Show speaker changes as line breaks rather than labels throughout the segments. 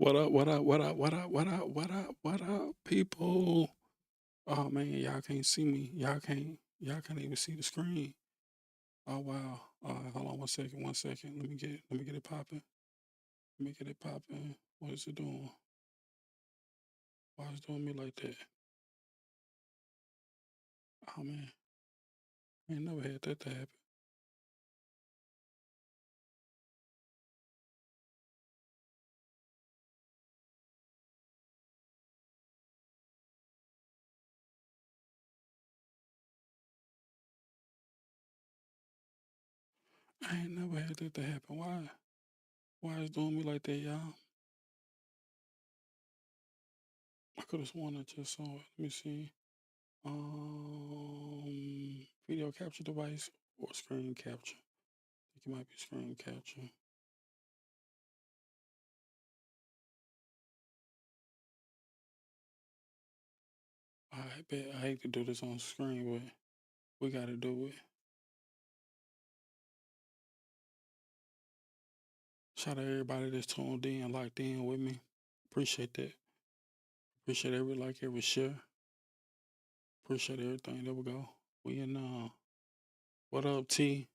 What up? What up? What up? What up? What up? What up? What up, people? Oh man, y'all can't see me. Y'all can't even see the screen. Oh wow. Hold on 1 second. 1 second. Let me get it popping. Let me get it popping. What is it doing? Why is it doing me like that? Oh man, I ain't never had that to happen. I ain't never had that to happen. Why? Why is it doing me like that, y'all? I could have sworn I just saw it. Let me see. Video capture device or screen capture. I think it might be screen capture. I bet I hate to do this on screen, but we gotta do it. Shout out to everybody that's tuned in, locked in with me. Appreciate that. Appreciate every like, every share. Appreciate everything. There we go. We in what up T?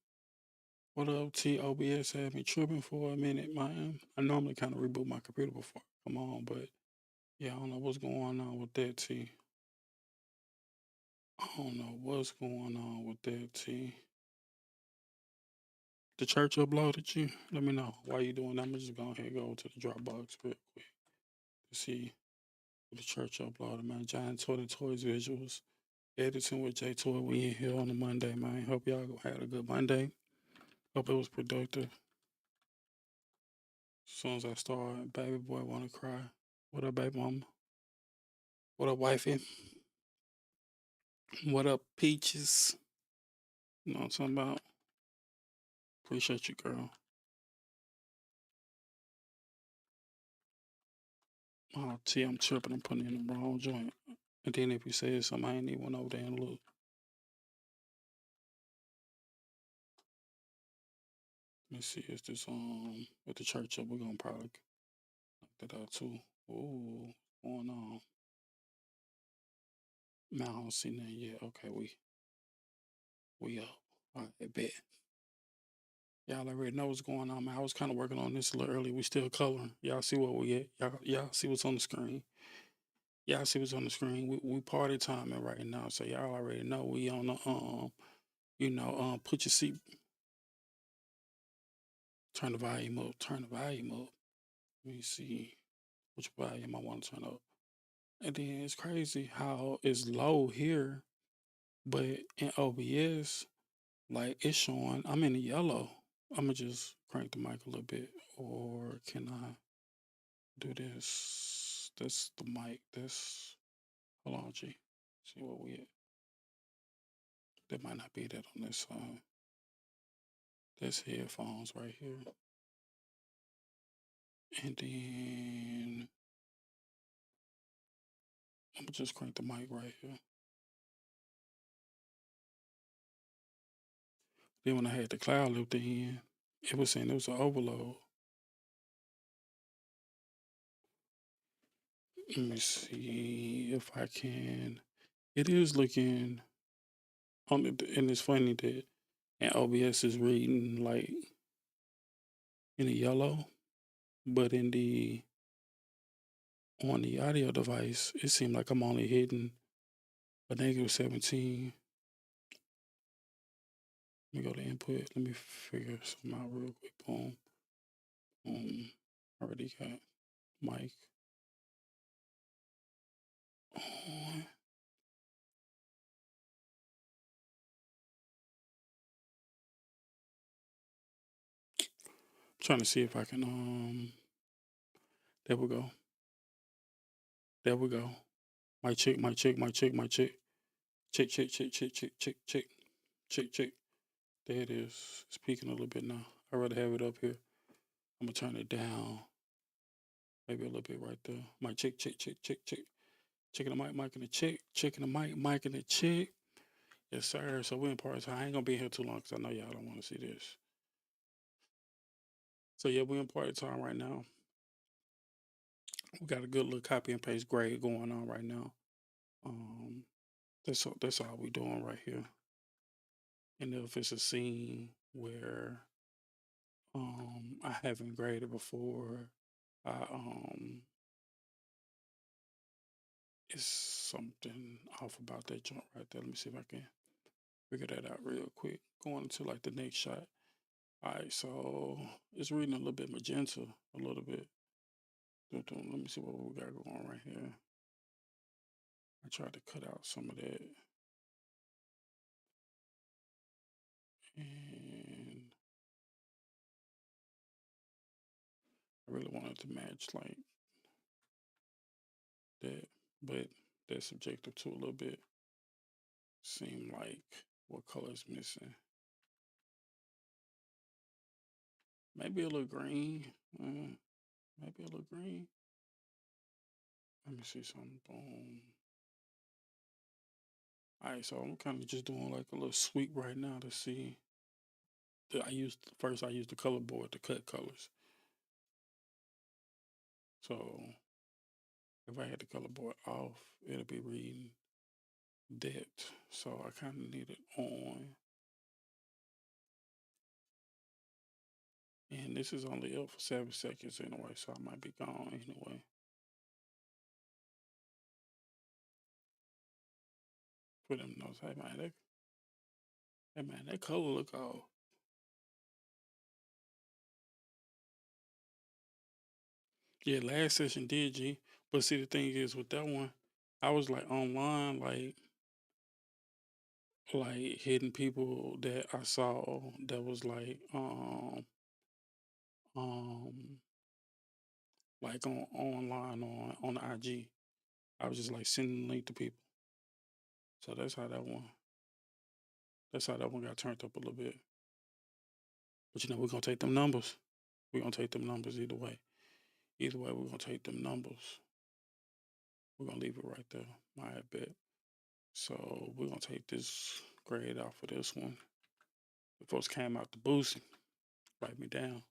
What up T? OBS had me tripping for a minute, man. I normally kind of reboot my computer before I come on, but yeah, I don't know what's going on with that T. I don't know what's going on with that T. The church uploaded you? Let me know. Why you doing that? I'm just gonna go ahead and go to the Dropbox real quick to see the church uploaded, man. Giant Toys visuals. Editing with J.TOY. We in here on a Monday, man. Hope y'all had a good Monday. Hope it was productive. As soon as I start, baby boy wanna cry. What up, baby mama? What up, wifey? What up, peaches? You know what I'm talking about? Appreciate you, girl. Oh, T, I'm tripping. I'm putting in the wrong joint. And then if you say something, I ain't even went over there and look. Let me see. Is this at the church up? We're gonna probably knock that out too. Ooh, what's going on? Man, I don't see nothing yet. Okay, we up. All right, bet. Y'all already know what's going on, man. I was kind of working on this a little early. We still coloring. Y'all see what we at? Y'all see what's on the screen. Y'all see what's on the screen. We party timing right now, so y'all already know we on the put your seat, turn the volume up, turn the volume up. Let me see which volume I want to turn up. And then it's crazy how it's low here, but in OBS, like it's showing I'm in the yellow. I'ma just crank the mic a little bit, or can I do this? That's the mic. That's hold on, G. See what we at. That might not be that on this side. That's headphones right here. And then I'm gonna just crank the mic right here. Then when I had the cloud lifted in, it was saying it was an overload. Let me see if I can. It is looking on the, and it's funny that and OBS is reading like in the yellow, but in the on the audio device, it seemed like I'm only hitting a negative 17. Let me go to input. Let me figure something out real quick. Boom. Already got mic on. Trying to see if I can there we go. There we go. My chick, my chick, my chick, my chick. Chick, chick, chick, chick, chick, chick, chick, chick, chick. There it is. It's peaking a little bit now. I'd rather have it up here. I'm gonna turn it down. Maybe a little bit right there. My chick, chick, chick, chick, chick. Chicken the mic, mic and the chick. Chicken the mic, mic and the chick. Yes, sir. So we're in part time. I ain't gonna be here too long because I know y'all don't want to see this. So yeah, we're in party time right now. We got a good little copy and paste grade going on right now. Um, that's all we doing right here. And if it's a scene where I haven't graded before, I it's something off about that joint right there. Let me see if I can figure that out real quick. Going into like the next shot. All right, so it's reading a little bit magenta, a little bit. Let me see what we got going right here. I tried to cut out some of that. And I really wanted to match like that, but that's subjective too a little bit. Seem like what color is missing? Maybe a little green. Maybe a little green. Let me see something. Boom. All right, so I'm kind of just doing like a little sweep right now to see. I used the color board to cut colors. So if I had the color board off, it'll be reading depth. So I kind of need it on. And this is only up for 7 seconds anyway, so I might be gone anyway. Put them notes. Hey man, that color look off. Yeah, last session did G. But see the thing is with that one, I was like online, like hitting people that I saw that was um like on online on IG. I was just like sending the link to people. So that's how that one got turned up a little bit. But we're gonna take them numbers. We're gonna take them numbers either way. Either way, we're gonna take them numbers. We're gonna leave it right there. My bet. So we're gonna take this grade off of this one. The folks came out the boost, write me down.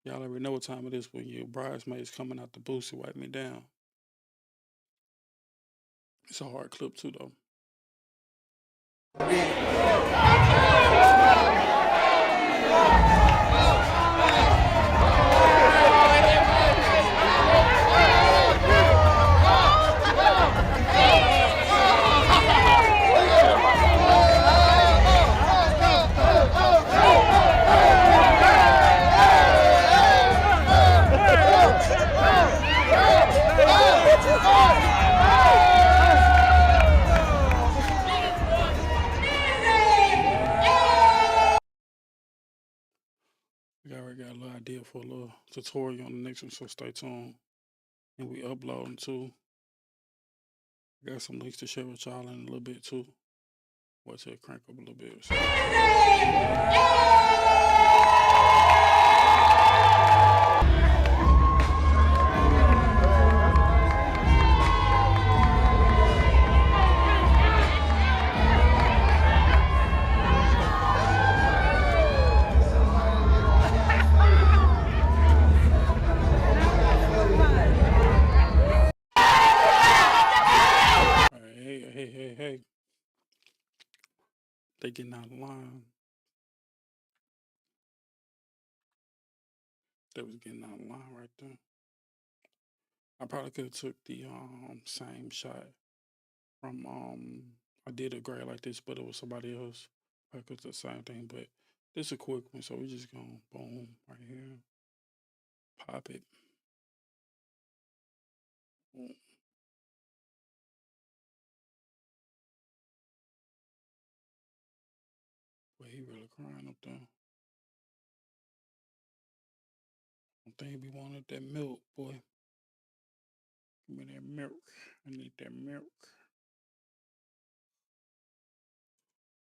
Y'all already know what time it is when your bridesmaids coming out the boost, wipe me down. It's a hard clip too though. We already got a little idea for a little tutorial on the next one, so stay tuned. And we uploading too. I got some links to share with y'all in a little bit too. Wait till it crank up a little bit. So. Hey. They getting out of line. They was getting out of line right there. I probably could have took the same shot from I did a grade like this, but it was somebody else. I could the same thing, but this is a quick one, so we just gonna boom right here. Pop it. Boom. But he really crying up there. I think he wanted that milk, boy. Give me that milk. I need that milk.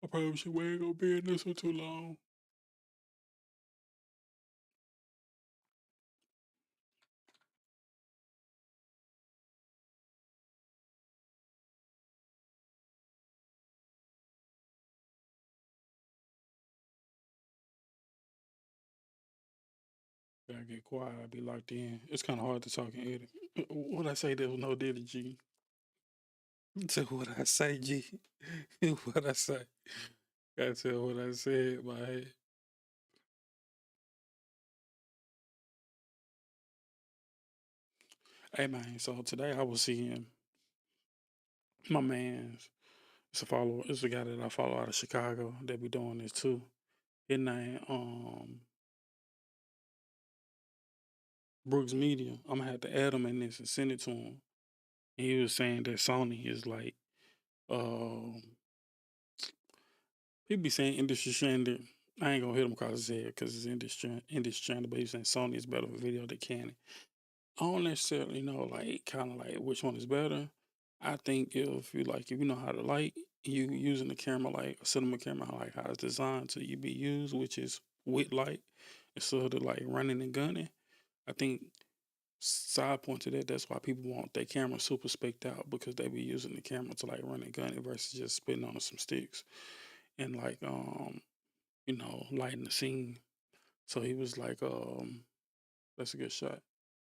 I probably should we ain't gonna be in this one too long. Gotta get quiet. I be locked in. It's kind of hard to talk and edit. What I say there was no did it, G. So what I say, G. What I say. Gotta tell what I said, my hey man, so today I was seeing my man's it's a follower, it's a guy that I follow out of Chicago that be doing this too. His name Brooks Media. I'm gonna have to add him in this and send it to him. And he was saying that Sony is like um he be saying industry standard. I ain't gonna hit him across his head because it's industry standard, but he's saying Sony is better for video than Canon. I don't necessarily know like kind of like which one is better. I think if you know how to light, you using the camera like a cinema camera, like how it's designed to you be used, which is with light instead of like running and gunning. I think side point to that, that's why people want their camera super spec'd out because they be using the camera to like run and gun it versus just spitting on some sticks and like lighting the scene. So he was like, that's a good shot.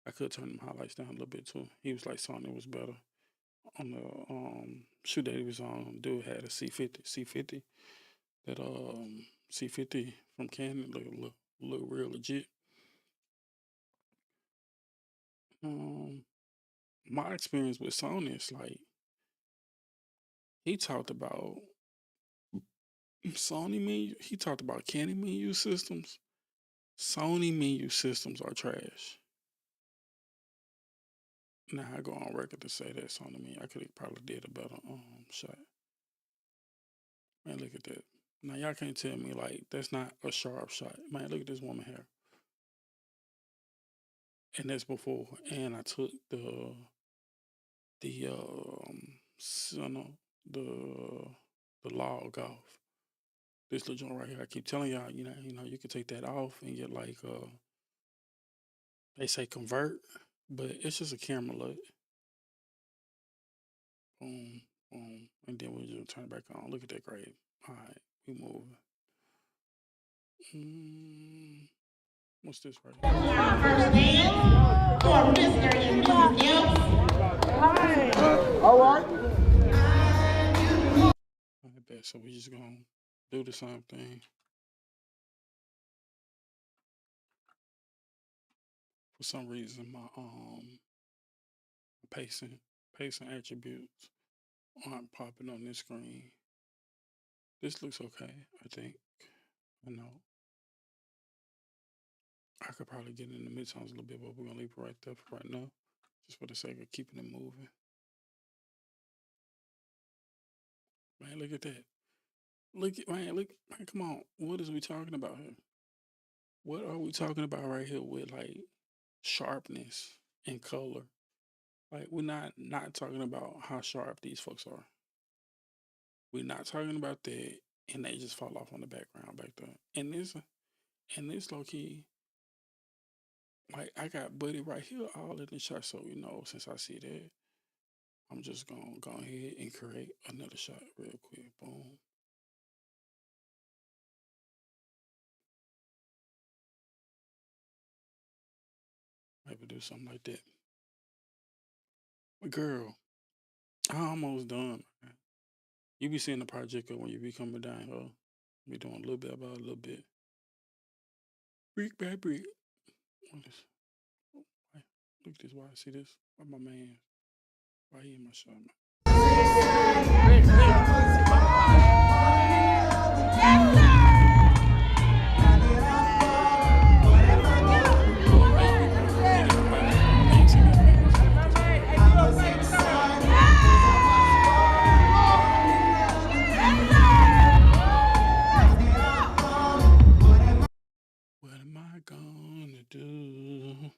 I could turn them highlights down a little bit too. He was like Sony was better on the shoot that he was on. Dude had a C50. That C50 from Canon look real legit. Um, my experience with Sony is like he talked about Sony menu. He talked about Canon menu systems. Sony menu systems are trash. Now I go on record to say that Sony menu. I could have probably did a better shot. Man, look at that. Now y'all can't tell me like that's not a sharp shot. Man, look at this woman here. And that's before. And I took the you know, the log off. This little joint right here. I keep telling y'all, you can take that off and get like they say convert, but it's just a camera look. Boom, boom. And then we just turn it back on. Look at that grade. All right, we moving. Mm, what's this right here?
First name or Mr. and Mrs. Gibbs. All right.
Like that. So we just gonna do the same thing. For some reason, my pacing pacing attributes aren't popping on this screen. This looks okay, I think. I know I could probably get in the midtones a little bit, but we're gonna leave it right there for right now, just for the sake of keeping it moving. Man, look at that. Man, come on. What is we talking about here? What are we talking about right here with like sharpness and color? Like we're not talking about how sharp these folks are. We're not talking about that, and they just fall off on the background back there. And this low key, like I got Buddy right here all in the shot. So since I see that, I'm just gonna go ahead and create another shot real quick. Boom. Maybe do something like that. But girl, I'm almost done, man. You be seeing the project when you be coming down here. We doing a little bit about a little bit. Brick by brick. What is, why- look at this. Why I see this? Why my man? Why he in my shot, man? Hey, he got banks. He got banks. He got this right. What am I gonna do?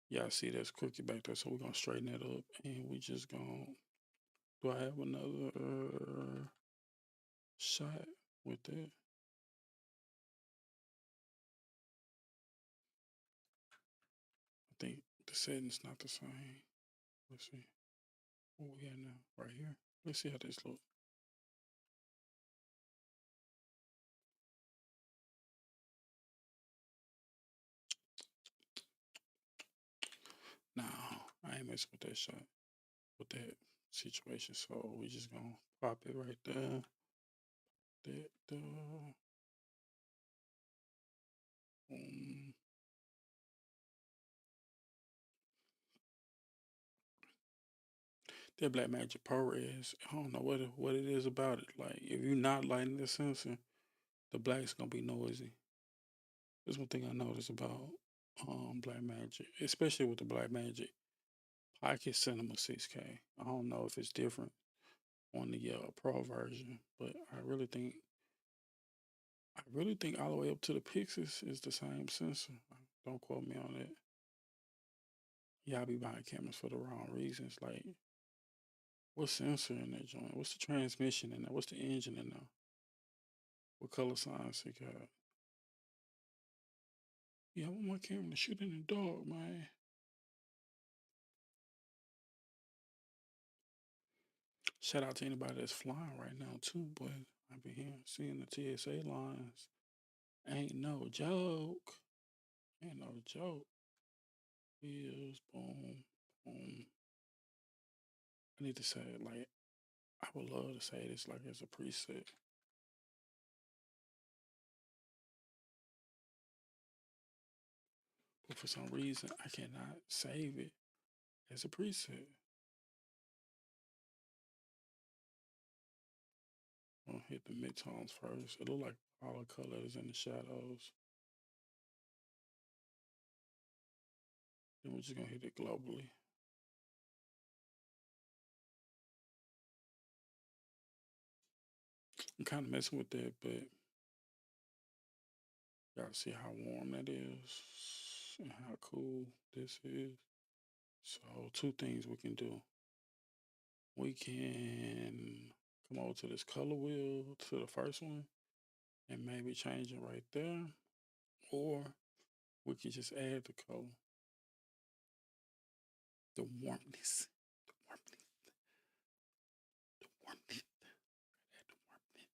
Y'all see that's crooked back there, so we're gonna straighten that up, and we just gonna. Do I have another shot with that? I think the setting's not the same. Let's see. What we at now? Right here. Let's see how this look. mess with that shot, with that situation. So we just gonna pop it right there. That um, that Black Magic Pro is. I don't know what it is about it. Like if you're not lighting the sensor, the black's gonna be noisy. That's one thing I noticed about Black Magic, especially with the Black Magic Pocket Cinema 6K. I don't know if it's different on the Pro version, but I really think all the way up to the Pixis is the same sensor. Don't quote me on that. Y'all be buying cameras for the wrong reasons. Like, what sensor in that joint? What's the transmission in there? What's the engine in there? What color signs it got? Yeah, I want my camera to shoot in the dark, man. Shout out to anybody that's flying right now too, boy. I be here seeing the TSA lines. Ain't no joke. Ain't no joke. Wheels, boom, boom. I need to say it like I would love to say this like as a preset. But for some reason I cannot save it as a preset. I'm gonna hit the midtones first. It look like all the colors in the shadows. Then we're just gonna hit it globally. I'm kind of messing with that, but y'all see how warm that is and how cool this is. So two things we can do. We can come over to this color wheel to the first one and maybe change it right there. Or we can just add the color. The warmness. The warmness. The warmness. Add the warmness.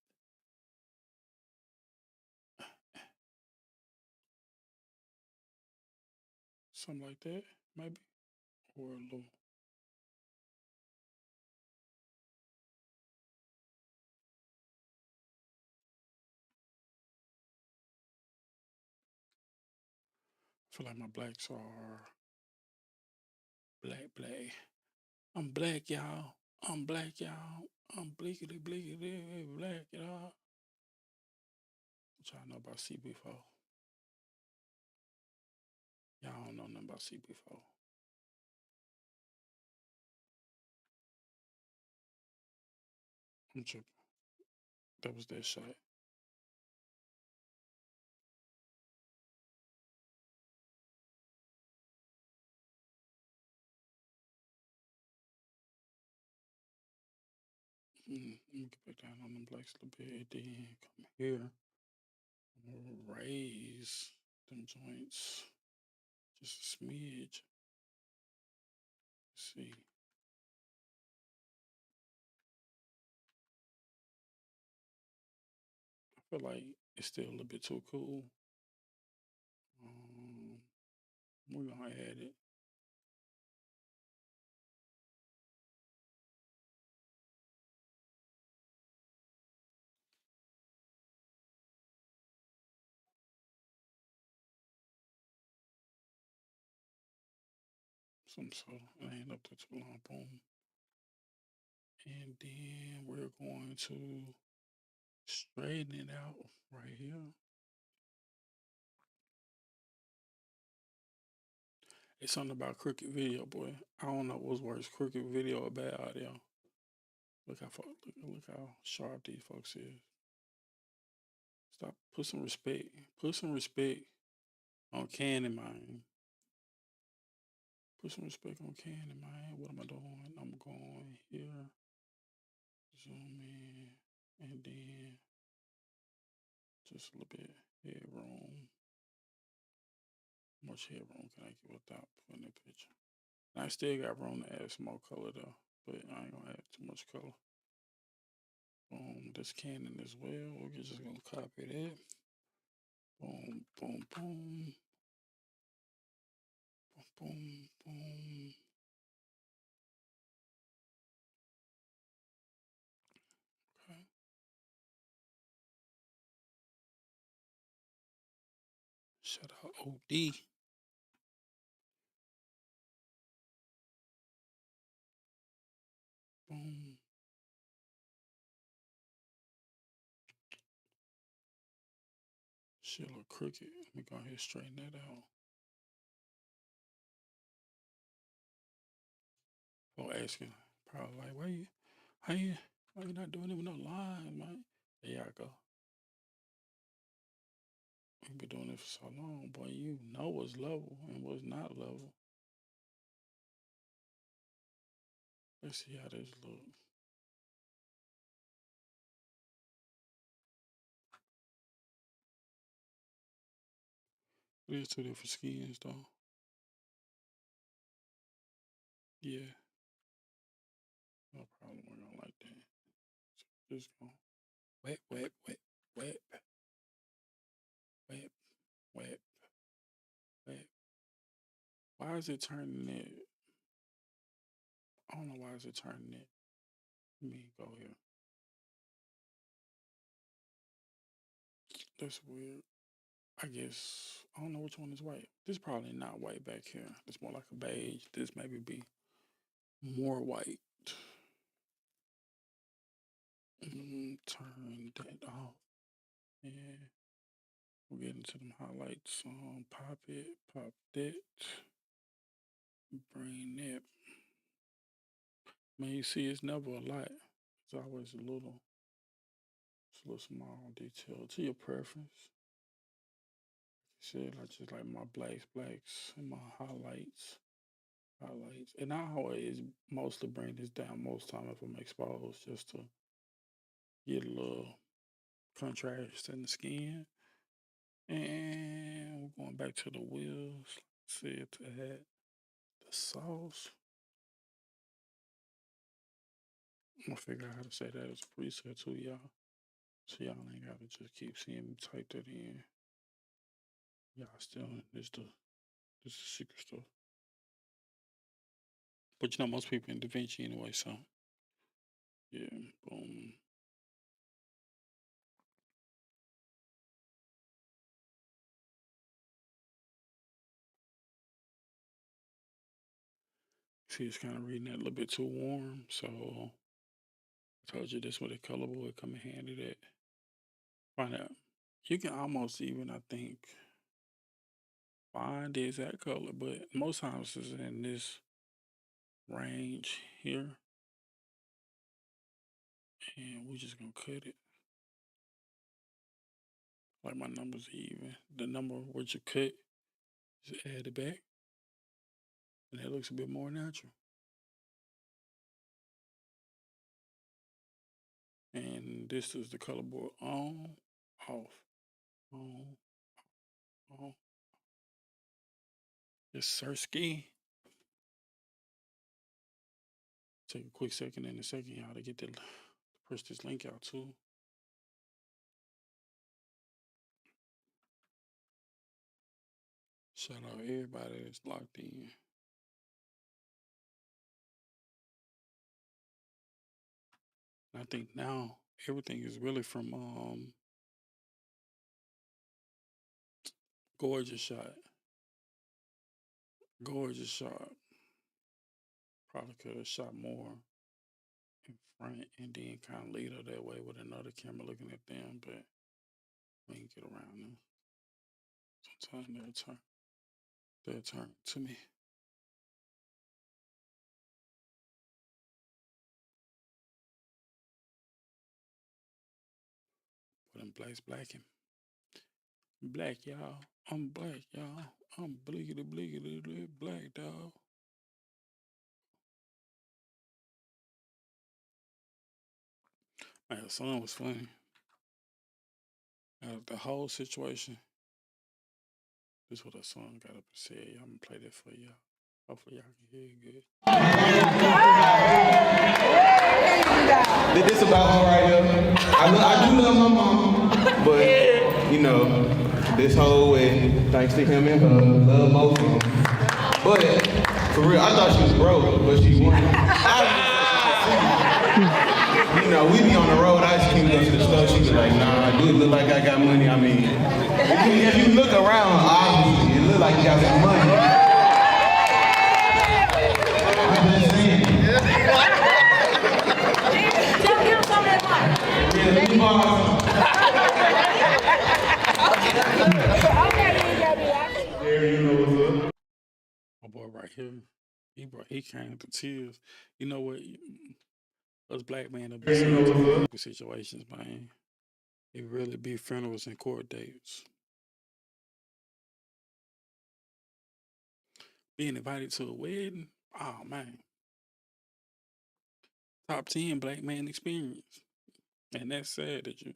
Something like that, maybe. Or a little. I feel like my blacks are black. I'm black, y'all. I'm black, y'all. I'm bleakity black, y'all. What y'all know about CB4? Y'all don't know nothing about CB4. I'm tripping. That was that shot. Let me get back down on them blacks a little bit. Then come here. I'm gonna raise them joints just a smidge. Let's see. I feel like it's still a little bit too cool. Um, we're gonna add it. Some sort of, it ain't up to too long. Boom. And then we're going to straighten it out right here. It's something about crooked video, boy. I don't know what's worse, crooked video or bad audio. Look how sharp these folks is. Stop. Put some respect. Put some respect on Cannon, man. Put some respect on Cannon, man. What am I doing? I'm going here. Zoom in. And then just a little bit headroom. How much headroom can I get without putting a picture? And I still got room to add some more color though, but I ain't gonna add too much color. Boom, this Canon as well. We're just gonna copy that. Boom, boom, boom. Boom, boom, boom. Shout out OD. Boom. Shit look crooked. Let me go ahead and straighten that out. Oh, asking, probably like, why you not doing it with no lines, man? There I go. We've been doing it for so long, boy. You know what's level and what's not level. Let's see how this look. It is two different skins, though. Yeah, no problem. We're gonna like that. So just go wet, wet, wet, wet, wet, wet, wet. Why is it turning it? I don't know why is it turning it. Let me go here. That's weird. I guess I don't know which one is white. This probably not white back here. It's more like a beige. This maybe be more white. Turn that off. Yeah. We're getting to them highlights. Pop it, pop that. Bring that. Man, you see, it's never a lot. It's always a little small detail to your preference. Shit, like just like my blacks, and my highlights. And I always mostly bring this down most time if I'm exposed just to get a little contrast in the skin. And we're going back to the wheels. See it to add the sauce. I'm gonna figure out how to say that as a preset too, y'all. So y'all ain't gotta just keep seeing me type that in. Y'all still this the secret stuff. But you know most people in DaVinci anyway, so yeah, boom. See, it's kind of reading that a little bit too warm, so I told you this where the color would come in handy. That find out. You can almost even, I think, find the exact color, but most times it's in this range here, and we're just gonna cut it. Like my numbers are even. The number what you cut, just add it back, and that looks a bit more natural. And this is the color board on, off, on, off. Just Sirski. Take a quick second in a second, y'all, to get that to push this link out too. Shout out everybody that's locked in. And I think now everything is really from gorgeous shot. Gorgeous shot. Probably could have shot more in front and then kind of lead her that way with another camera looking at them, but we can get around them. Sometimes they'll turn to me. But I'm blacking. Black, y'all. I'm black, y'all. I'm bliggity black, dog. Man, the song was funny. Out of the whole situation, this is what that song got up and said. I'm gonna play that for y'all. Hopefully y'all can hear it good.
This about her right here. I do love my mom, but you know, this whole way, thanks to him and her, love both of them. But for real, I thought she was broke, but she wasn't. You know, we be on the road. I just can't go to the store. She be like, nah, do it look like I got money? I mean, if you look around, obviously, it look like you got some money. I'm just saying.
Tell him some advice.
Yeah, let me borrow some. There, you know what's up.
My boy right here, he came to tears. You know what? Us black men have been
There, you
seen
know
to
what's up.
ugly situations, man. It really be funerals and court dates. Being invited to a wedding, oh man, top 10 black man experience. And that's sad that you,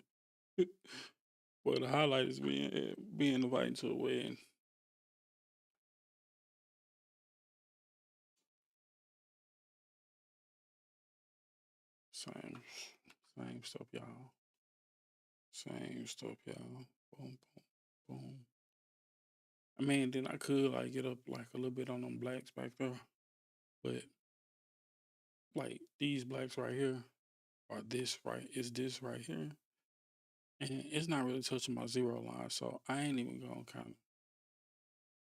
well, the highlight is being invited to a wedding. Same, same stuff, y'all. Same stuff, y'all. Boom, boom, boom. I mean, then I could like get up like a little bit on them blacks back there, but like these blacks right here are this right here, and it's not really touching my zero line, so I ain't even gonna kind of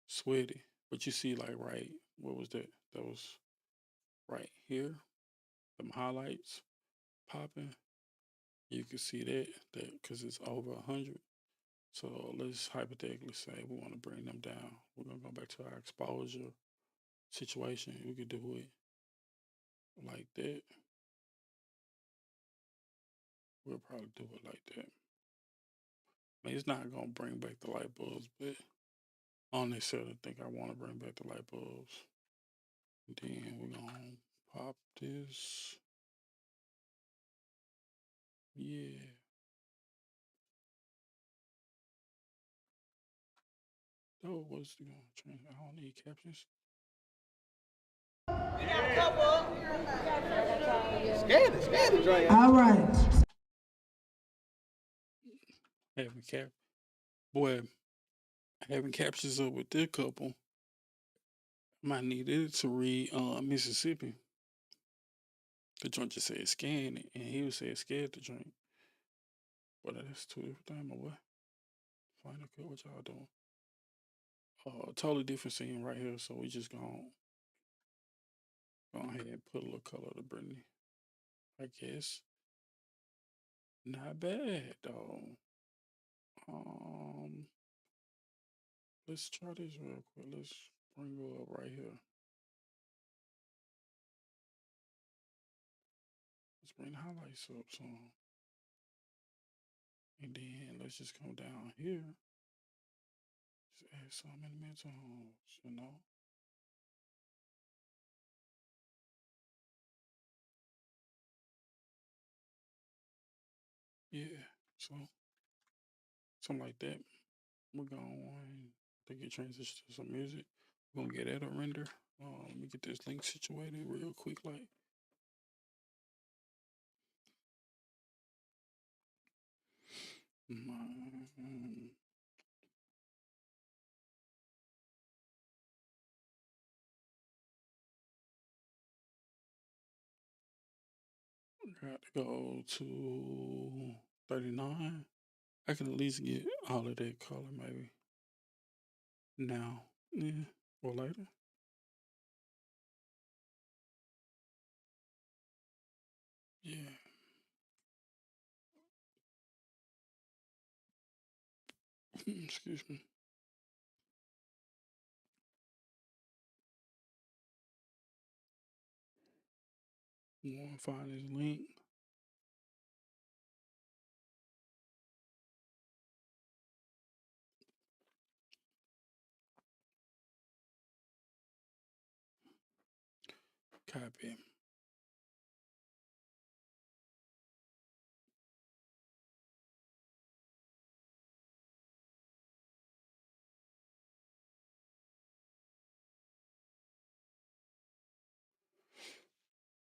sweat it. But you see, like right, what was that? That was right here. Them highlights popping. You can see that because it's over 100. So let's hypothetically say we want to bring them down. We're gonna go back to our exposure situation. We could do it like that. We'll probably do it like that. I mean, it's not gonna bring back the light bulbs, but I don't necessarily think I want to bring back the light bulbs. Then we're gonna pop this. Yeah. Oh, what's the going train? I don't need captions.
All right.
Having cap boy, having captions up with this couple. Might need it to read Mississippi. The joint just said scan it, and he was saying scared to drink. But that's two different things, my boy. Final cut, what y'all doing? Totally different scene right here. So we just gonna go ahead and put a little color to Brittany. I guess not bad though. Um, let's try this real quick. Let's bring her up right here. Let's bring the highlights up some, and then let's just come down here. Just add some in the midtones, you know. Yeah, so something like that. We're going to get transition to some music. We're gonna get that a render. Let me get this link situated real quick, like. Mm, got to go to 39. I can at least get all of that color maybe now. Yeah, or later. Yeah. Excuse me. Want to find this link? Copy.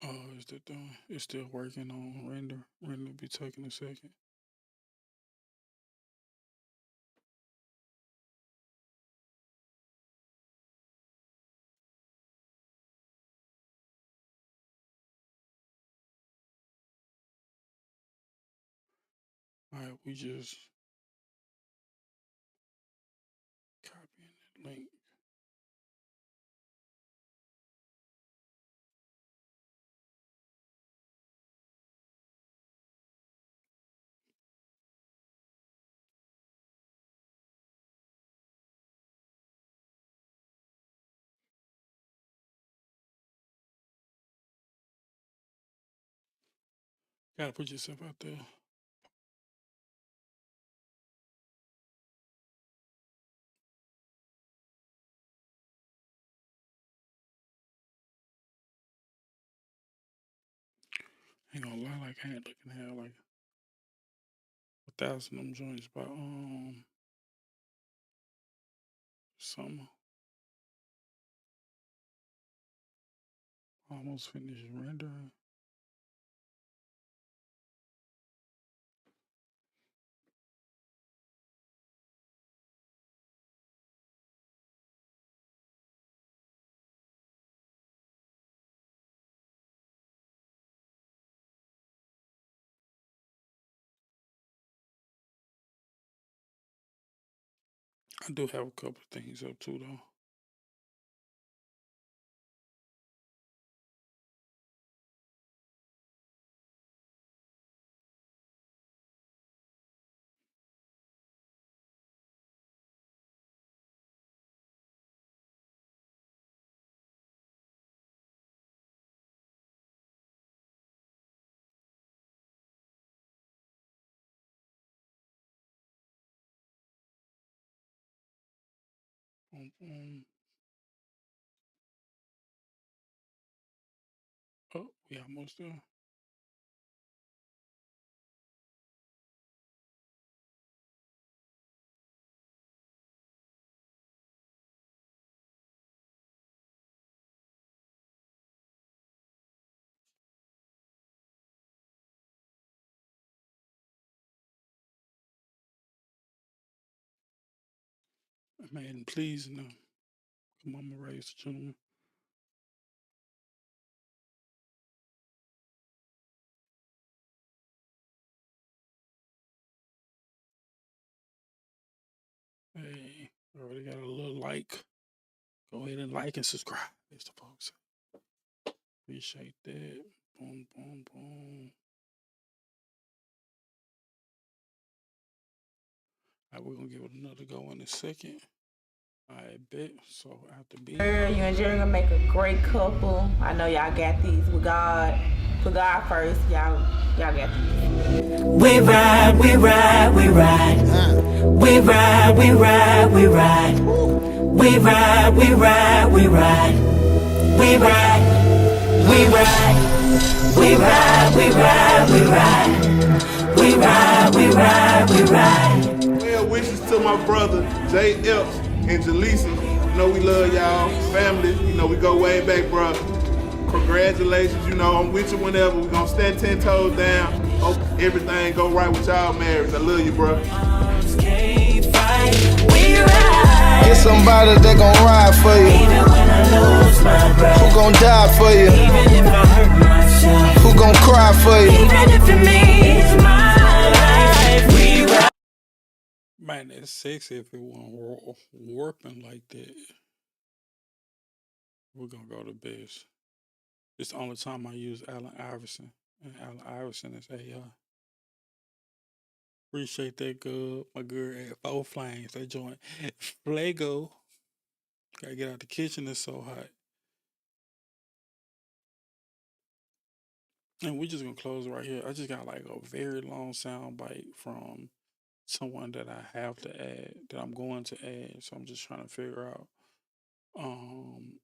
Oh, is that done? It's still working on render. Render will be taking a second. All right, we just copying that link. Gotta put yourself out there. Ain't gonna lie, like I ain't looking at like 1,000 of them joints by summer. Almost finished rendering. I do have a couple of things up too though. Boom, boom. Oh, we almost there. Man, please no. Come on, I'm raise the gentleman. Hey, already got a little like. Go ahead and like and subscribe. As the folks say. Appreciate that. Boom, boom, boom. All right, we're gonna give it another go in a second. I bet. So after being
You and Jerry gonna make a great couple. I know y'all got these with God. Put God first. Y'all got these.
We ride, we ride, we ride. We ride, we ride, we ride. We ride, we ride, we ride. We ride, we ride. We ride, we ride, we ride. We ride, we ride, we ride.
Well wishes to my brother, J. Epps and Jaleesa. You know we love y'all, family. You know we go way back, bro. Congratulations, you know, I'm with you whenever. We gonna stand 10 toes down. Hope everything go right with y'all marriage. I love you, bro.
We ride.
Get somebody that gon' ride for you.
Even when I lose my breath.
Who gon' die for you?
Even if I hurt myself.
Who gon' cry for you?
Even if it means my life. We ride.
man, that's sexy if it wasn't warping like that. We're gonna go to best. It's the only time I use Allen Iverson. And Allen Iverson is AI. Appreciate that, good. My girl at Four Flames. That joint. Flago. Gotta get out the kitchen. It's so hot. And we just gonna close right here. I just got like a very long sound bite from someone that I have to add, that I'm going to add. So I'm just trying to figure out, um,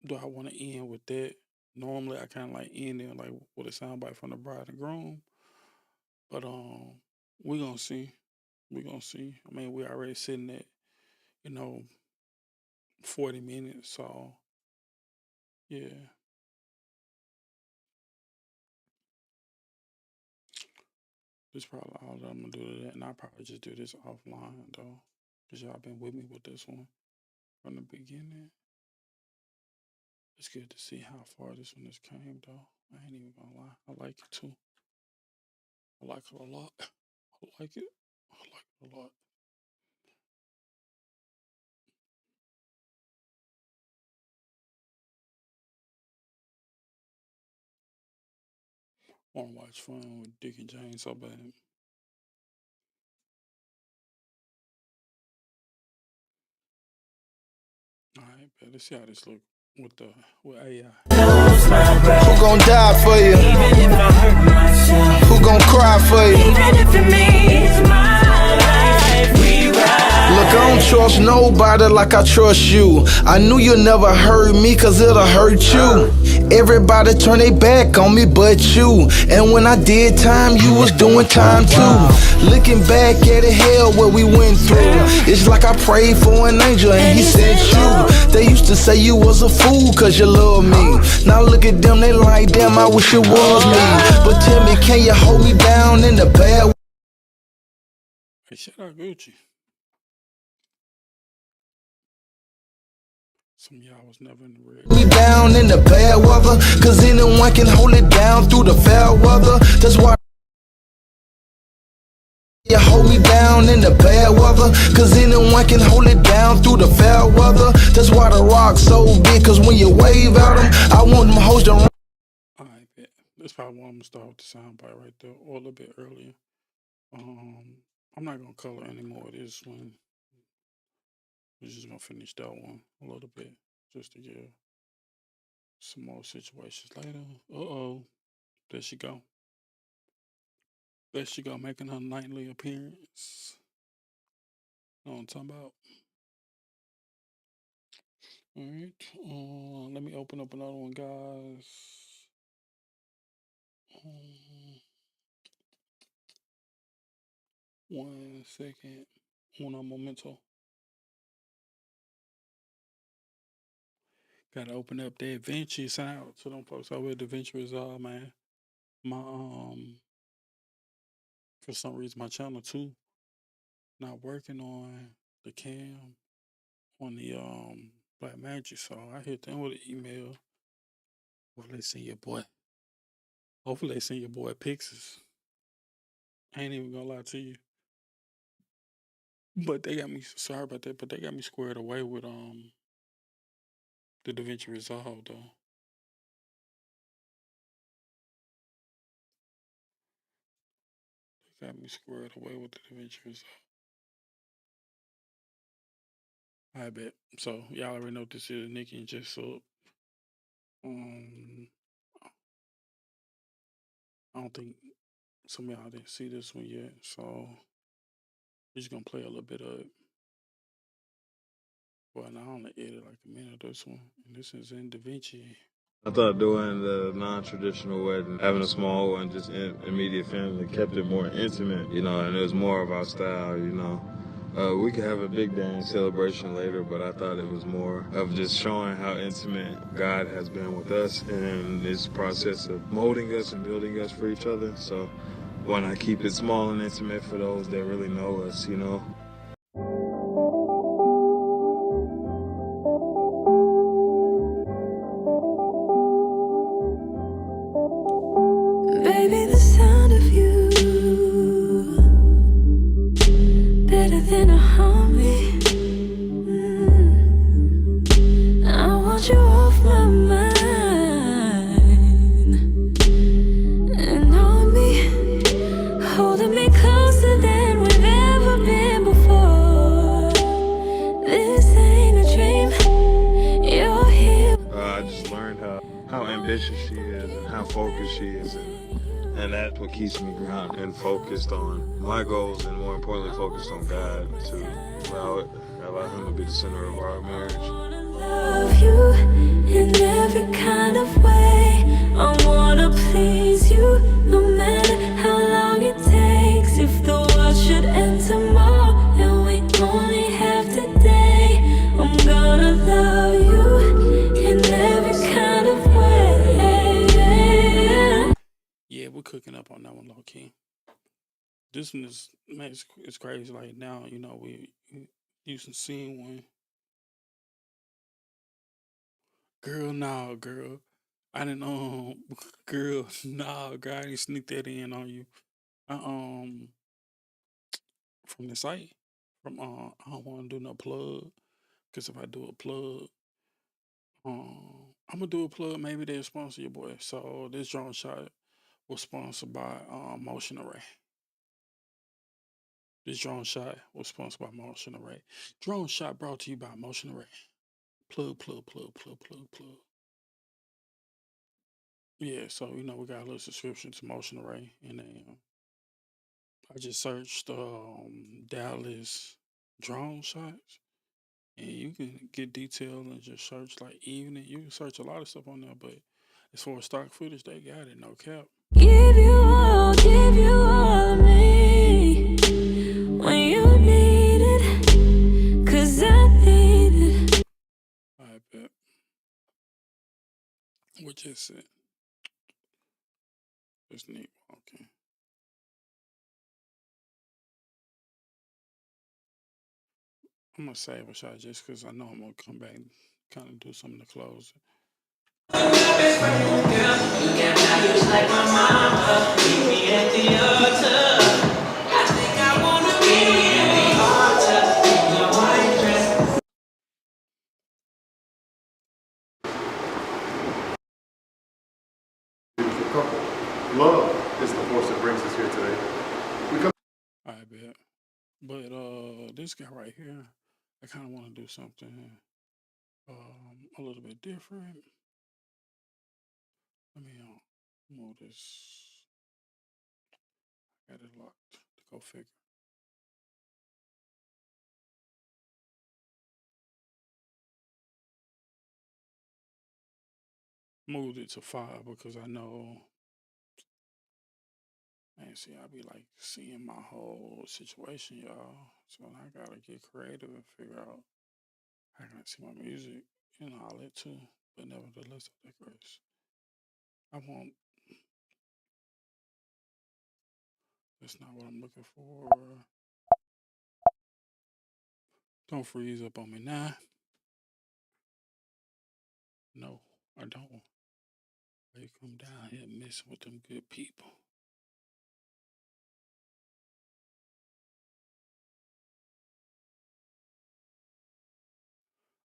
do I want to end with that? Normally I kind of like end it like with a sound bite from the bride and groom, but we gonna see. We gonna see. I mean, we already sitting at, you know, 40 minutes. So yeah, this probably all that I'm gonna do today, and I'll probably just do this offline though, cause y'all been with me with this one from the beginning. It's good to see how far this one has came though. I ain't even gonna lie, I like it too. I like it a lot. I like it. I like it a lot. Want to watch Fun with Dick and Jane so bad. All right, bet. Let's see how this look with AI.
Who gon' die for you?
Even if I hurt myself,
Who gon' cry for you?
even if it means my life, we ride.
Look, I don't trust nobody like I trust you. I knew you'd never hurt me, cause it'll hurt you. Everybody turn their back on me but you. And when I did time, you was doing time too. Looking back at the hell what we went through, it's like I prayed for an angel and he sent you. They used to say you was a fool cause you love me. Now look at them, they like, damn, I wish it was me. But tell me, can you hold me down in the bad?
Hey, shout out Gucci. Some of y'all was never in the red.
Me down in the bad weather, cause anyone can hold it down through the fair weather. That's why you hold me down in the bad weather, cause anyone can hold it down through the fair weather. That's why the rock's so big, cause when you wave at them, I want them hoes to run.
Alright, bet. That's probably why I'm gonna start with the soundbite right there, or a little bit earlier. I'm not gonna color anymore this one. We're just gonna finish that one a little bit, just to give some more situations later. There she go. There she go, making her nightly appearance. Know what I'm talking about? Alright, let me open up another one, guys. Um, 1 second. Uno momento. Gotta open up the adventure. Sign out to them folks over at the Adventure Resolve, man. My for some reason my channel too not working on the cam on the Black Magic, so I hit them with an email. Hopefully they send your boy. Hopefully they send your boy Pixels. I ain't even gonna lie to you. But they got me sorry about that, but they got me squared away with the DaVinci Resolve though. They got me squared away with the DaVinci Resolve. I bet. So y'all already know what this is, Nikki and Just Up. Um I don't think some of y'all didn't see this one yet, so we're just gonna play a little bit of it. Well, now I only edit like a minute of this one, and this is in DaVinci.
I thought doing the non-traditional wedding, having a small one, just immediate family, kept it more intimate, and it was more of our style. We could have a big dance celebration later, but I thought it was more of just showing how intimate God has been with us in this process of molding us and building us for each other. So why not keep it small and intimate for those that really know us.
Baby, the sound of you, better than a harmony. I want you off my mind and on me, holding me closer than we've ever been before. This ain't a dream, you're here.
I just learned how ambitious she is and how focused she is. And that's what keeps me grounded and focused on my goals, and more importantly, focused on God to allow Him to be the center of our marriage.
Love you in every kind of way. I wanna please you, no matter how long it takes. If the world should end tomorrow and we only have today, I'm gonna love you in every kind of way.
Yeah, we're cooking up on that one, low key. This one is, man, it's crazy. Like now, we used to seeing one. Girl, nah, girl. I didn't girl, nah, girl. I didn't sneak that in on you. I, from the site, from I don't want to do no plug because if I do a plug, I'm gonna do a plug. Maybe they'll sponsor your boy. So this drone shot was sponsored by Motion Array. This drone shot was sponsored by Motion Array. Drone shot brought to you by Motion Array. Plug, plug, plug, plug, plug, plug. Yeah, so you know we got a little subscription to Motion Array, and then I just searched Dallas drone shots, and you can get detail and just search like evening. You can search a lot of stuff on there, but as far as stock footage, they got it, no cap.
Give you all of me when you need it, 'cause I need it.
I bet. What just said? That's neat. Okay. I'm gonna save a shot just because I know I'm gonna come back and kind of do something to close it.
Beautiful couple. Love is the force that brings us here today. We come.
I bet. But this guy right here, I kind of want to do something a little bit different. Let me move this. Got it locked. Go figure. Moved it to 5 because I know, man, see, I be like seeing my whole situation, y'all. So I gotta get creative and figure out how can I see my music and all that too. But nevertheless, I digress. I want, that's not what I'm looking for. Don't freeze up on me now. No, I don't. Why you come down here messing with them good people?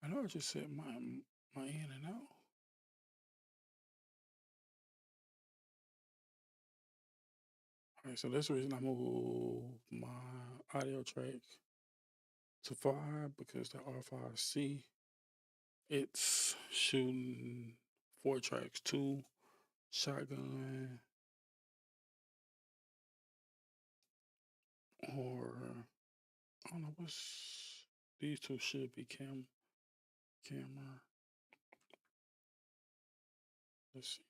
I know I just said my in and out. All right, so that's the reason I moved my audio track to 5 because the R5C, it's shooting 4 tracks, 2 shotgun or I don't know what's these 2 should be camera. Let's see.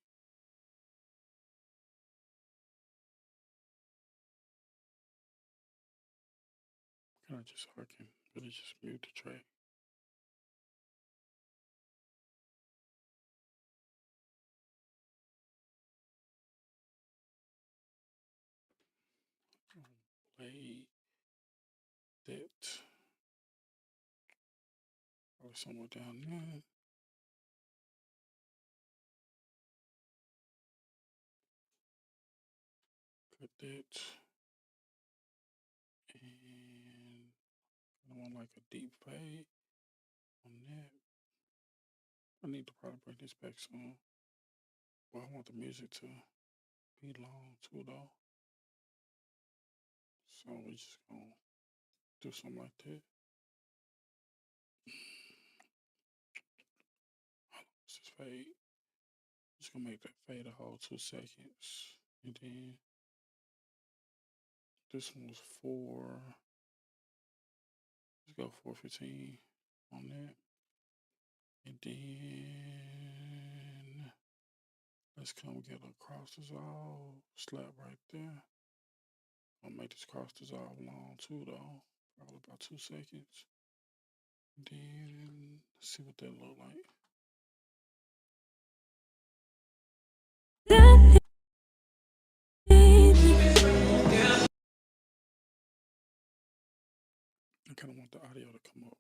Can I just can really just mute the track? Play that probably somewhere down there. Cut that. And I want like a deep fade on that. I need to probably bring this back some. But I want the music to be long too though. So we just gonna do something like that. Let's just fade. Just gonna make that fade a whole 2 seconds. And then this one was 4. Let's go 415 on that. And then let's come get a cross dissolve slap right there. I'll make this cross dissolve long too though. Probably about 2 seconds. And then let's see what that look like. I kind of want the audio to come up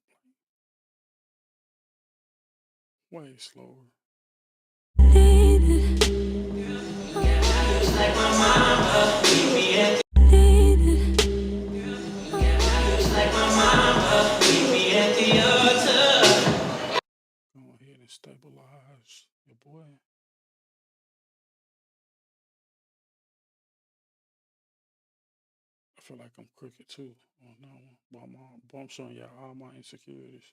way slower. stabilize your boy. I feel like I'm crooked too on that one. But I'm showing y'all all my insecurities.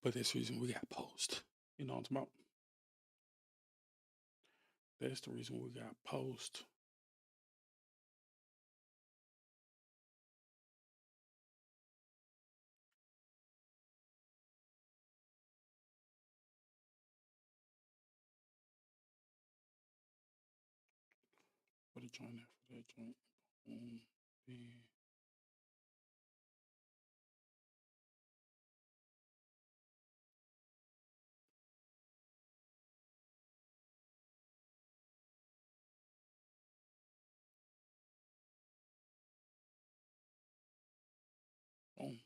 But that's the reason we got post. You know what I'm talking about? That's the reason we got post. For the joint, for that joint. Yeah. Boom.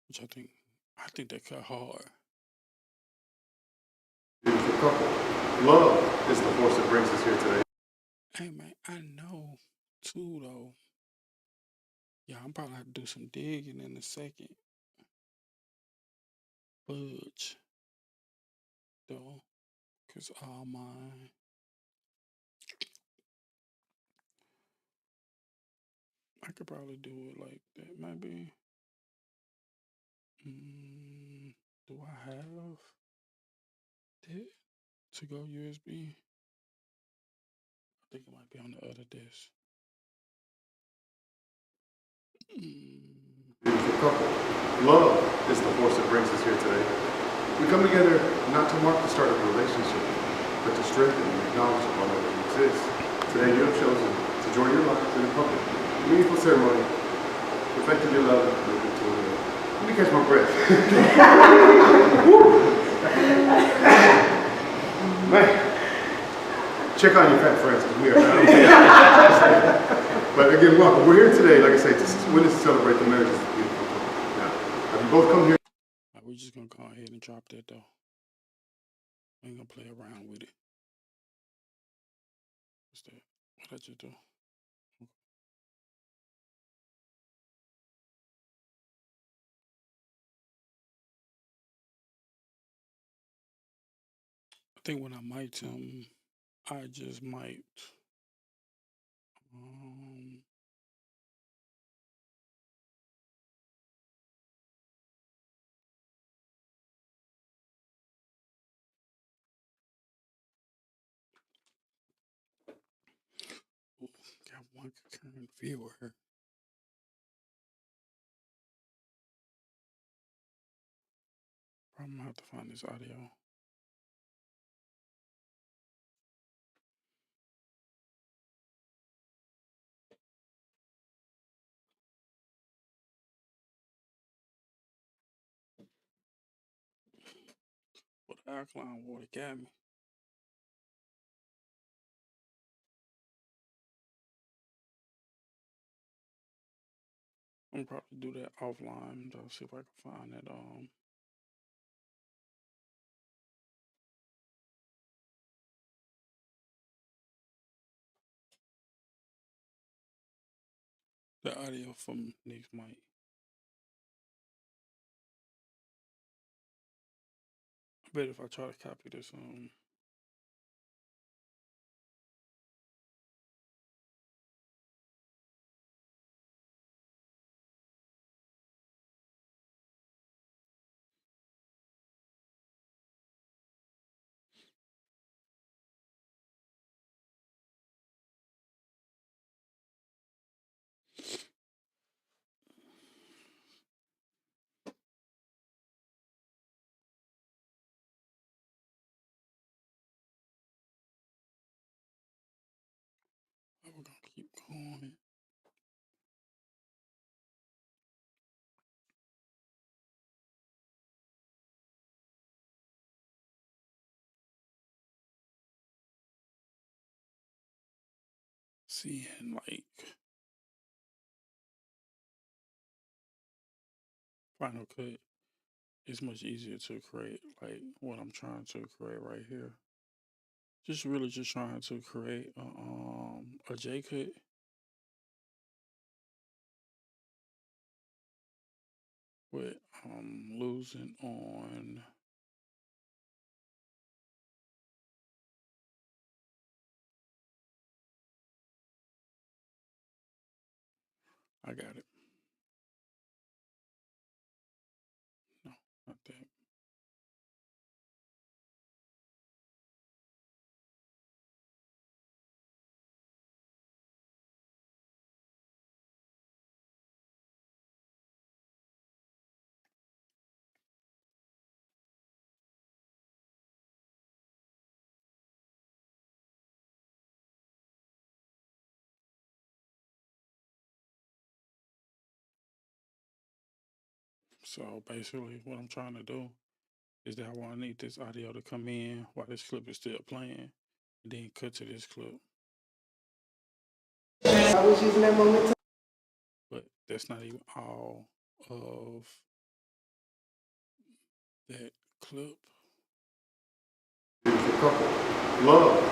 Which I think they cut hard.
Beautiful couple. Love is the force that brings us here today.
Hey man, I know too though. Yeah, I'm probably have to do some digging in a second. Budge though. Cause all mine. I could probably do it like that. Maybe. Do I have that to go USB? I think it might be on the other disc.
Beautiful couple. Love is the force that brings us here today. We come together not to mark the start of a relationship, but to strengthen and acknowledge the love that exists. Today you have chosen to join your lives in a public, meaningful ceremony, perfecting your love and commitment to one another. Let me catch my breath. Man. Check on your fat friends because we are not okay. But again, welcome. We're here today, like I say, to witness and celebrate the marriage of this beautiful couple. Now, have you both come here?
We're just gonna go ahead and drop that though. I ain't gonna play around with it. What's that? What I just do? I think when I mic him, I just might um got one concurrent viewer. I'm gonna have to find this audio. But the alkaline water got me. I'm gonna probably do that offline though, see if I can find that the audio from next mic. I bet if I try to copy this seeing like Final Cut is much easier to create like what I'm trying to create right here. Just really just trying to create a J cut with losing on I got it. No, not that. So basically what I'm trying to do is that I want to need this audio to come in while this clip is still playing and then cut to this clip.
I was using that moment.
But that's not even all of that clip.
Beautiful couple. Love.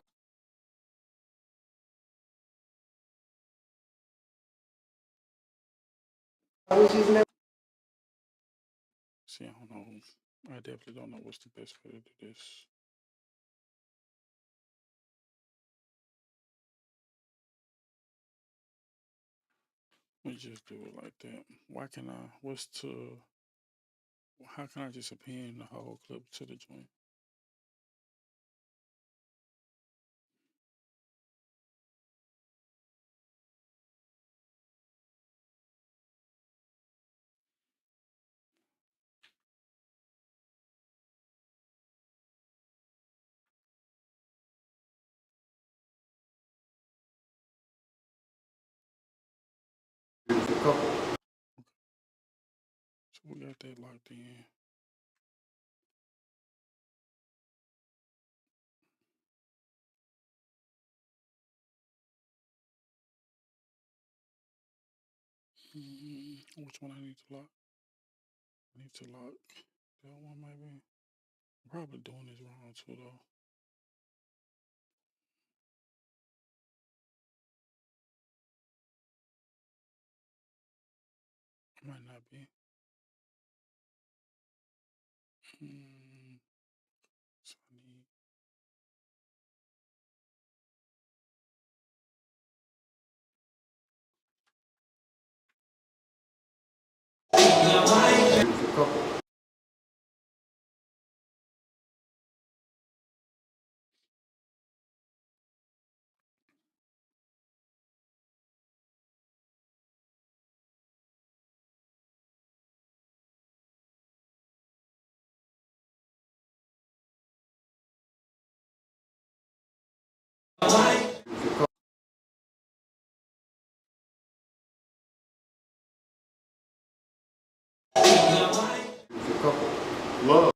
I was using that.
See, I don't know. I definitely don't know what's the best way to do this. Let me just do it like that. Why can I? What's to? How can I just append the whole clip to the joint?
Beautiful couple.
So we got that locked in. Which one I need to lock? I need to lock that one maybe. I'm probably doing this wrong too though. I might not be. So I need.
Beautiful couple. Beautiful couple. Love.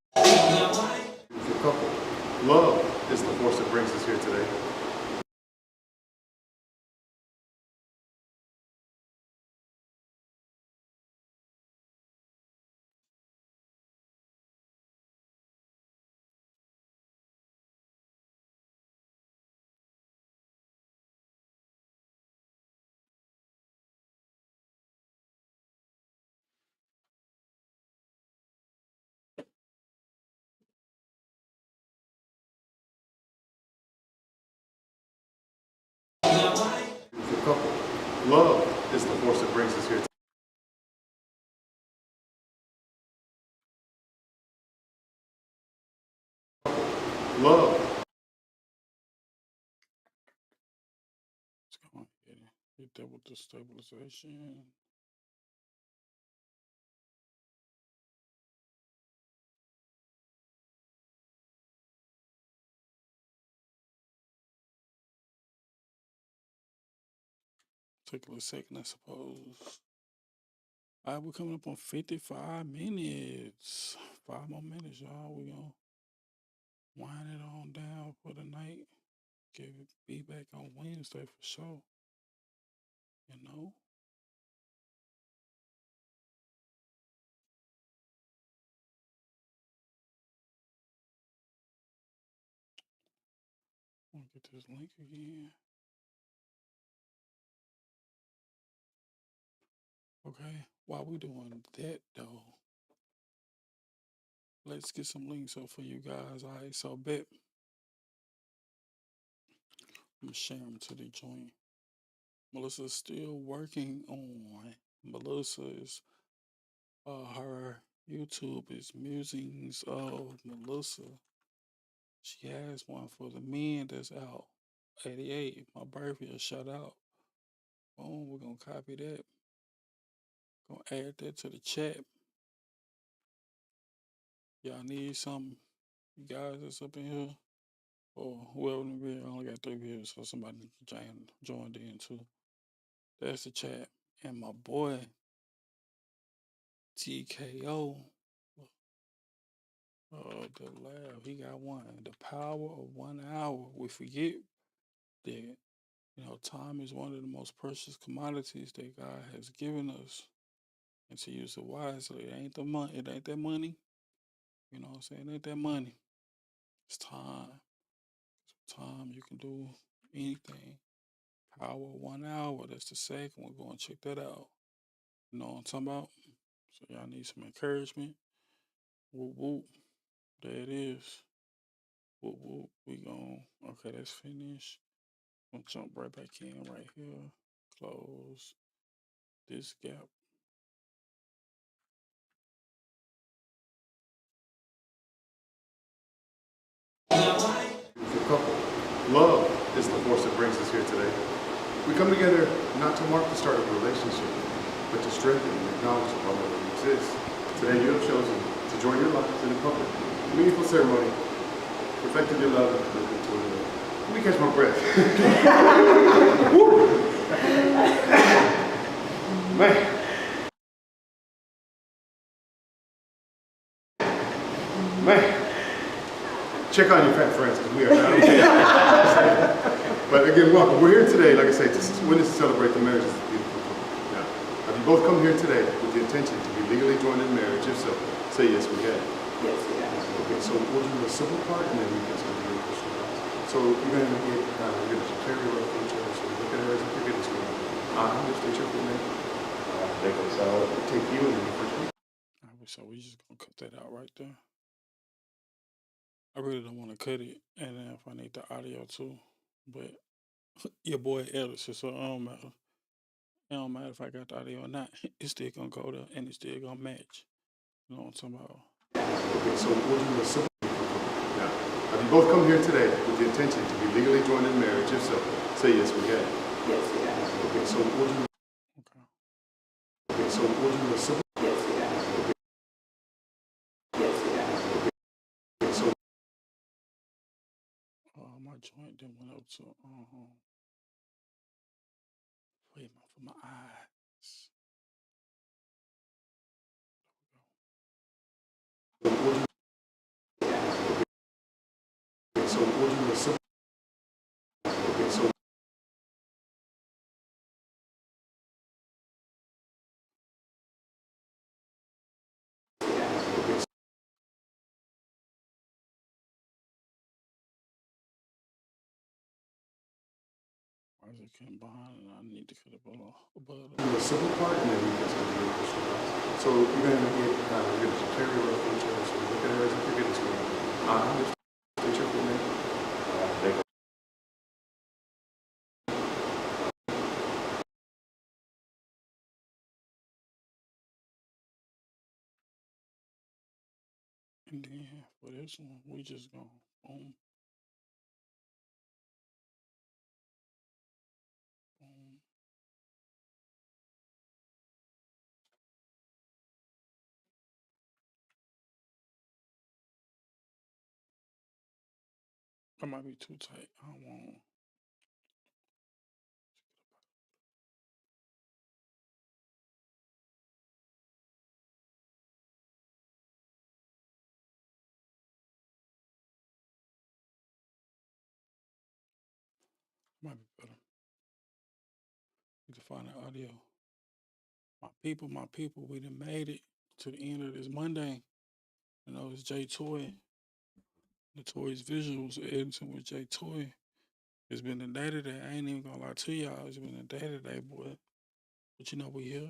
Beautiful couple. Love is the force that brings us here today. Beautiful couple. Love is the force that brings us here today. Love.
Let's go on and hit that with the stabilization. Take a little second, I suppose. All right, we're coming up on 55 minutes. 5 more minutes, y'all. We're going to wind it on down for the night. Be back on Wednesday for sure. get this link again. Okay, while we doing that though, let's get some links up for you guys. All right, so bet I'm gonna share them to the joint. Melissa's still working on. Melissa's her YouTube is Musings of Melissa. She has one for the men that's out. 88, my birthday, a shout out. Boom, we're gonna copy that. Gonna add that to the chat. Y'all need something, you guys that's up in here, or whoever in the video. I only got 3 views, so somebody joined in too. That's the chat. And my boy TKO, the lab, he got one. The power of 1 hour. We forget that, time is one of the most precious commodities that God has given us. And to use it wisely, it ain't the money, it ain't that money. You know what I'm saying? It ain't that money. It's time. Time you can do anything. Power 1 hour. That's the second. We're going to check that out. You know what I'm talking about? So y'all need some encouragement. Whoop whoop. There it is. Whoop whoop. We gon' okay, that's finished. I'm gonna jump right back in right here. Close this gap.
The couple. Love is the force that brings us here today. We come together not to mark the start of a relationship, but to strengthen and acknowledge the love that exists. Today you have chosen to join your lives in a public, meaningful ceremony, perfecting your love and commitment to one another. Let me catch my breath. Man. Man. Check on your fat friends because we are not okay. But again, welcome. We're here today, like I say, to witness and celebrate the marriage of this beautiful couple. Now, have you both come here today with the intention to be legally joined in marriage? If so, say yes, we have.
Yes, we have.
Okay, so we'll do the civil part and then we can start doing the question. So you're going to get, you're going to declare your love for each other. So we look at her as a forgiveness one. Just state your full name. Take you and then the first one.
So we just gonna cut that out right there. I really don't want to cut it, and then if I need the audio too, but your boy Ellis, so it don't matter. It don't matter if I got the audio or not. It's still gonna go there, and it's still gonna match. You know what I'm talking about?
Okay, so we'll do the civil. Now, have you both come here today with the intention to be legally joined in marriage? If so, say yes, we have.
Yes, we have.
Okay, so we'll do.
Okay.
Okay, so we'll do the civil.
Yes, we have. Yes, we have.
Okay, so
My joint then went up to wait for my eyes.
so we'll do the civil. Okay, so.
Why is it cutting behind and I need to cut it below?
Do the civil part and then we can start doing the question. So you're going to get, you're going to declare your love for each other. So we look at her as a forgiveness one. Just state your full name.
And then for this one, we just gonna boom, boom. That might be too tight. I don't want. Might be better. Need to find the audio. My people, we done made it to the end of this Monday. It's J.TOY. The Toys Visuals editing with J.TOY. It's been a day today. I ain't even gonna lie to y'all. It's been a day today, boy. But you know, we here.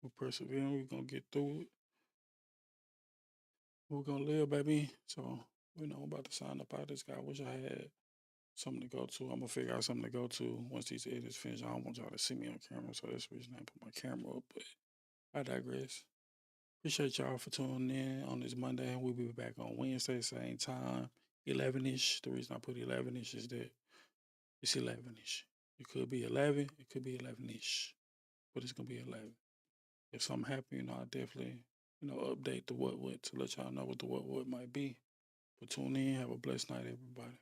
We're persevering. We're gonna get through it. We're gonna live, baby. So, I'm about to sign up out of this guy. I wish I had something to go to. I'm gonna figure out something to go to once these edits finish. I don't want y'all to see me on camera, so that's the reason I put my camera up. But I digress. Appreciate y'all for tuning in on this Monday. We'll be back on Wednesday, same time, 11-ish. The reason I put 11-ish is that it's 11-ish. It could be 11, it could be 11-ish, but it's gonna be 11. If something happen, I'll definitely, update the what to let y'all know what the what might be. But tune in. Have a blessed night, everybody.